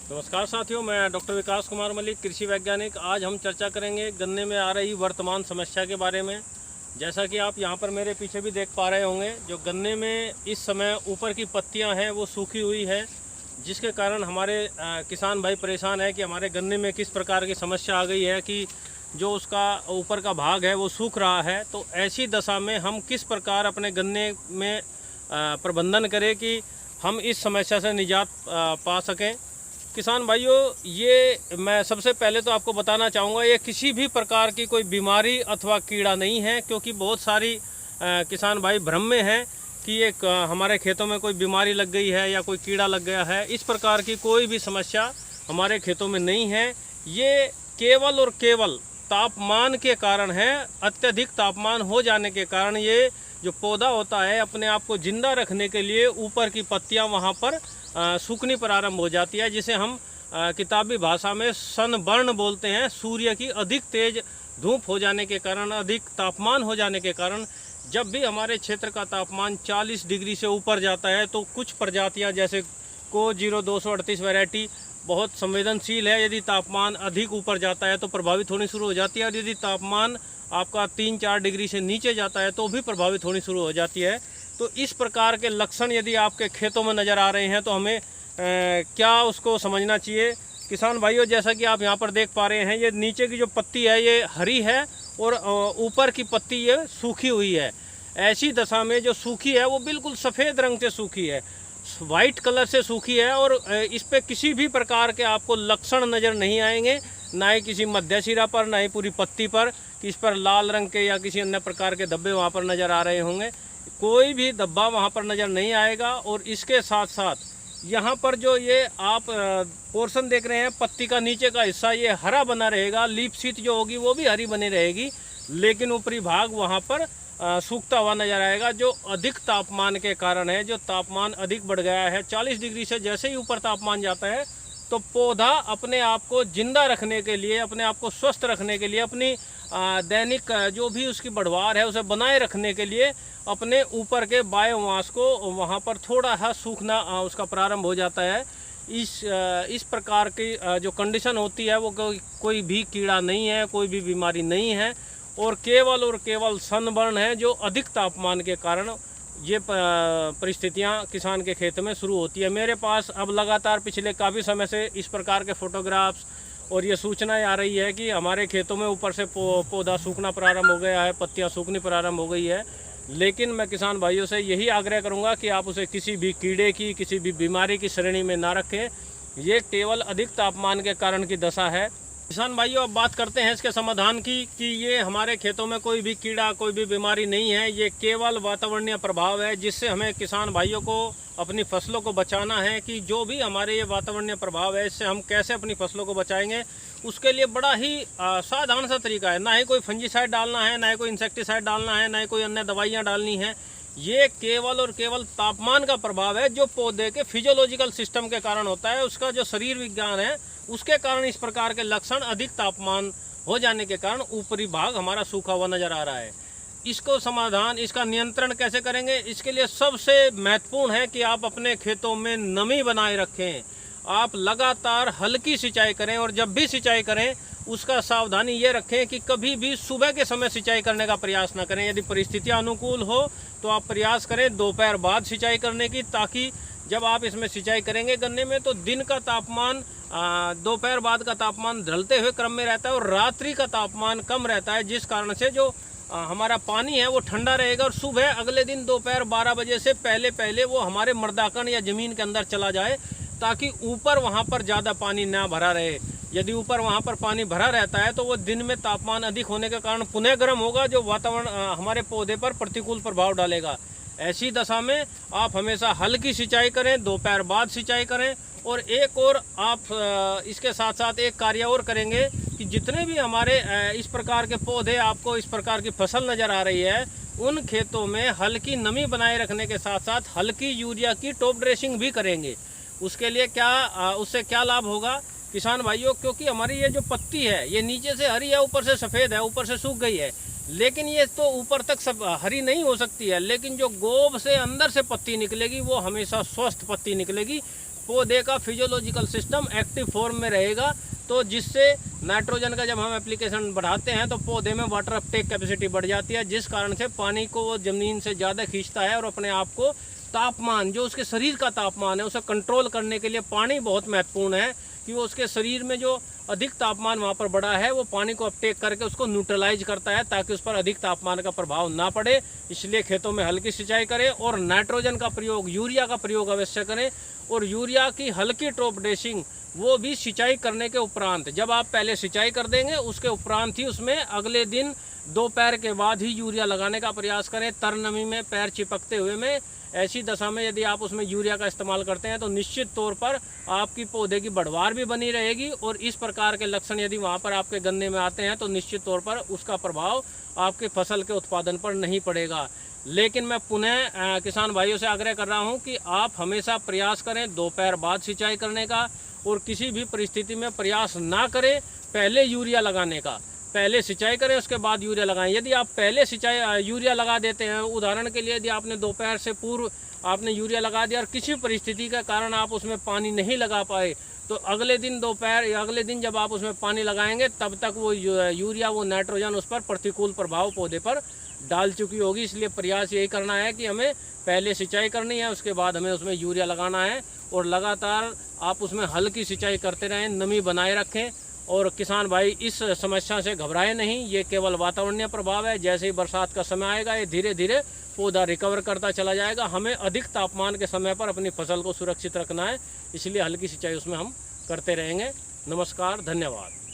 नमस्कार साथियों, मैं डॉक्टर विकास कुमार मलिक, कृषि वैज्ञानिक। आज हम चर्चा करेंगे गन्ने में आ रही वर्तमान समस्या के बारे में। जैसा कि आप यहाँ पर मेरे पीछे भी देख पा रहे होंगे, जो गन्ने में इस समय ऊपर की पत्तियाँ हैं वो सूखी हुई है, जिसके कारण हमारे किसान भाई परेशान है कि हमारे गन्ने में किस प्रकार की समस्या आ गई है कि जो उसका ऊपर का भाग है वो सूख रहा है। तो ऐसी दशा में हम किस प्रकार अपने गन्ने में प्रबंधन करें कि हम इस समस्या से निजात पा सकें। किसान भाइयों, ये मैं सबसे पहले तो आपको बताना चाहूँगा, ये किसी भी प्रकार की कोई बीमारी अथवा कीड़ा नहीं है, क्योंकि बहुत सारी किसान भाई भ्रम में हैं कि ये हमारे खेतों में कोई बीमारी लग गई है या कोई कीड़ा लग गया है। इस प्रकार की कोई भी समस्या हमारे खेतों में नहीं है। ये केवल और केवल तापमान के कारण है। अत्यधिक तापमान हो जाने के कारण ये जो पौधा होता है अपने आप को जिंदा रखने के लिए ऊपर की पत्तियां वहां पर सूखनी प्रारंभ हो जाती है, जिसे हम किताबी भाषा में सनबर्न बोलते हैं। सूर्य की अधिक तेज धूप हो जाने के कारण, अधिक तापमान हो जाने के कारण, जब भी हमारे क्षेत्र का तापमान 40 डिग्री से ऊपर जाता है तो कुछ प्रजातियां जैसे को 0238 वैरायटी बहुत संवेदनशील है। यदि तापमान अधिक ऊपर जाता है तो प्रभावित होनी शुरू हो जाती है, और यदि तापमान आपका 3-4 डिग्री से नीचे जाता है तो भी प्रभावित होनी शुरू हो जाती है। तो इस प्रकार के लक्षण यदि आपके खेतों में नज़र आ रहे हैं तो हमें क्या उसको समझना चाहिए। किसान भाइयों, जैसा कि आप यहाँ पर देख पा रहे हैं, ये नीचे की जो पत्ती है ये हरी है और ऊपर की पत्ती ये सूखी हुई है। ऐसी दशा में जो सूखी है वो बिल्कुल सफ़ेद रंग से सूखी है, वाइट कलर से सूखी है, और इस पर किसी भी प्रकार के आपको लक्षण नज़र नहीं आएंगे, ना ही किसी मध्य सिरा पर, ना ही पूरी पत्ती पर कि इस पर लाल रंग के या किसी अन्य प्रकार के धब्बे वहाँ पर नज़र आ रहे होंगे। कोई भी धब्बा वहाँ पर नज़र नहीं आएगा। और इसके साथ साथ यहाँ पर जो ये आप पोर्शन देख रहे हैं, पत्ती का नीचे का हिस्सा ये हरा बना रहेगा, लीफ शीट जो होगी वो भी हरी बनी रहेगी, लेकिन ऊपरी भाग वहाँ पर सूखता हुआ नजर आएगा, जो अधिक तापमान के कारण है। जो तापमान अधिक बढ़ गया है 40 डिग्री से, जैसे ही ऊपर तापमान जाता है तो पौधा अपने आप को जिंदा रखने के लिए, अपने आप को स्वस्थ रखने के लिए, अपनी दैनिक जो भी उसकी बढ़वार है उसे बनाए रखने के लिए अपने ऊपर के बायोमास को वहाँ पर थोड़ा सा सूखना उसका प्रारंभ हो जाता है। इस प्रकार की जो कंडीशन होती है वो कोई भी कीड़ा नहीं है, कोई भी बीमारी नहीं है, और केवल सनबर्न है, जो अधिक तापमान के कारण ये परिस्थितियाँ किसान के खेत में शुरू होती है। मेरे पास अब लगातार पिछले काफ़ी समय से इस प्रकार के फोटोग्राफ्स और ये सूचनाएं आ रही है कि हमारे खेतों में ऊपर से पौधा सूखना प्रारंभ हो गया है, पत्तियां सूखनी प्रारंभ हो गई है। लेकिन मैं किसान भाइयों से यही आग्रह करूंगा कि आप उसे किसी भी कीड़े की, किसी भी बीमारी की श्रेणी में ना रखें। ये केवल अधिक तापमान के कारण की दशा है। किसान भाइयों, अब बात करते हैं इसके समाधान की कि ये हमारे खेतों में कोई भी कीड़ा, कोई भी बीमारी नहीं है, ये केवल वातावरणीय प्रभाव है, जिससे हमें किसान भाइयों को अपनी फसलों को बचाना है। कि जो भी हमारे ये वातावरणीय प्रभाव है, इससे हम कैसे अपनी फसलों को बचाएंगे, उसके लिए बड़ा ही साधारण सा तरीका है। ना ही कोई फंजीसाइड डालना है, ना ही कोई इंसेक्टिसाइड डालना है, ना ही कोई अन्य दवाइयाँ डालनी है। ये केवल और केवल तापमान का प्रभाव है, जो पौधे के फिजियोलॉजिकल सिस्टम के कारण होता है। उसका जो शरीर विज्ञान है उसके कारण इस प्रकार के लक्षण अधिक तापमान हो जाने के कारण ऊपरी भाग हमारा सूखा हुआ नजर आ रहा है। इसको समाधान, इसका नियंत्रण कैसे करेंगे? इसके लिए सबसे महत्वपूर्ण है कि आप अपने खेतों में नमी बनाए रखें। आप लगातार हल्की सिंचाई करें, और जब भी सिंचाई करें उसका सावधानी ये रखें कि कभी भी सुबह के समय सिंचाई करने का प्रयास ना करें। यदि परिस्थितियां अनुकूल हो तो आप प्रयास करें दोपहर बाद सिंचाई करने की, ताकि जब आप इसमें सिंचाई करेंगे गन्ने में तो दिन का तापमान, दोपहर बाद का तापमान ढलते हुए क्रम में रहता है, और रात्रि का तापमान कम रहता है, जिस कारण से जो हमारा पानी है वो ठंडा रहेगा, और सुबह अगले दिन दोपहर 12 बजे से पहले पहले वो हमारे मृदाकण या ज़मीन के अंदर चला जाए, ताकि ऊपर वहाँ पर ज़्यादा पानी ना भरा रहे। यदि ऊपर वहाँ पर पानी भरा रहता है तो वो दिन में तापमान अधिक होने के कारण पुनः गर्म होगा, जो वातावरण हमारे पौधे पर प्रतिकूल प्रभाव डालेगा। ऐसी दशा में आप हमेशा हल्की सिंचाई करें, दोपहर बाद सिंचाई करें। और एक और आप इसके साथ साथ एक कार्य और करेंगे कि जितने भी हमारे इस प्रकार के पौधे, आपको इस प्रकार की फसल नज़र आ रही है, उन खेतों में हल्की नमी बनाए रखने के साथ साथ हल्की यूरिया की टॉप ड्रेसिंग भी करेंगे। उसके लिए उससे क्या लाभ होगा किसान भाइयों? क्योंकि हमारी ये जो पत्ती है ये नीचे से हरी है, ऊपर से सफ़ेद है, ऊपर से सूख गई है, लेकिन ये तो ऊपर तक सब हरी नहीं हो सकती है, लेकिन जो गोब से अंदर से पत्ती निकलेगी वो हमेशा स्वस्थ पत्ती निकलेगी। पौधे का फिजियोलॉजिकल सिस्टम एक्टिव फॉर्म में रहेगा, तो जिससे नाइट्रोजन का जब हम एप्लीकेशन बढ़ाते हैं तो पौधे में वाटर अपटेक कैपेसिटी बढ़ जाती है, जिस कारण से पानी को वो ज़मीन से ज़्यादा खींचता है और अपने आप को तापमान, जो उसके शरीर का तापमान है, उसे कंट्रोल करने के लिए पानी बहुत महत्वपूर्ण है कि वो उसके शरीर में जो अधिक तापमान वहाँ पर बढ़ा है वो पानी को अपटेक करके उसको न्यूट्रलाइज करता है ताकि उस पर अधिक तापमान का प्रभाव ना पड़े। इसलिए खेतों में हल्की सिंचाई करें और नाइट्रोजन का प्रयोग, यूरिया का प्रयोग अवश्य करें। और यूरिया की हल्की टॉप ड्रेसिंग वो भी सिंचाई करने के उपरांत, जब आप पहले सिंचाई कर देंगे उसके उपरांत ही उसमें अगले दिन दोपहर के बाद ही यूरिया लगाने का प्रयास करें। तर नमी में पैर चिपकते हुए में ऐसी दशा में यदि आप उसमें यूरिया का इस्तेमाल करते हैं तो निश्चित तौर पर आपकी पौधे की बढ़वार भी बनी रहेगी। और इस प्रकार के लक्षण यदि वहाँ पर आपके गन्ने में आते हैं तो निश्चित तौर पर उसका प्रभाव आपके फसल के उत्पादन पर नहीं पड़ेगा। लेकिन मैं पुनः किसान भाइयों से आग्रह कर रहा हूँ कि आप हमेशा प्रयास करें दोपहर बाद सिंचाई करने का, और किसी भी परिस्थिति में प्रयास ना करें पहले यूरिया लगाने का। पहले सिंचाई करें उसके बाद यूरिया लगाएं। यदि आप पहले सिंचाई यूरिया लगा देते हैं, उदाहरण के लिए यदि आपने दोपहर से पूर्व आपने यूरिया लगा दिया और किसी परिस्थिति के कारण आप उसमें पानी नहीं लगा पाए, तो अगले दिन दोपहर या अगले दिन जब आप उसमें पानी लगाएंगे तब तक वो यूरिया, वो नाइट्रोजन उस पर प्रतिकूल प्रभाव पौधे पर डाल चुकी होगी। इसलिए प्रयास यही करना है कि हमें पहले सिंचाई करनी है, उसके बाद हमें उसमें यूरिया लगाना है और लगातार आप उसमें हल्की सिंचाई करते रहें, नमी बनाए रखें। और किसान भाई इस समस्या से घबराए नहीं, ये केवल वातावरणीय प्रभाव है। जैसे ही बरसात का समय आएगा ये धीरे धीरे पौधा रिकवर करता चला जाएगा। हमें अधिक तापमान के समय पर अपनी फसल को सुरक्षित रखना है, इसलिए हल्की सिंचाई उसमें हम करते रहेंगे। नमस्कार, धन्यवाद।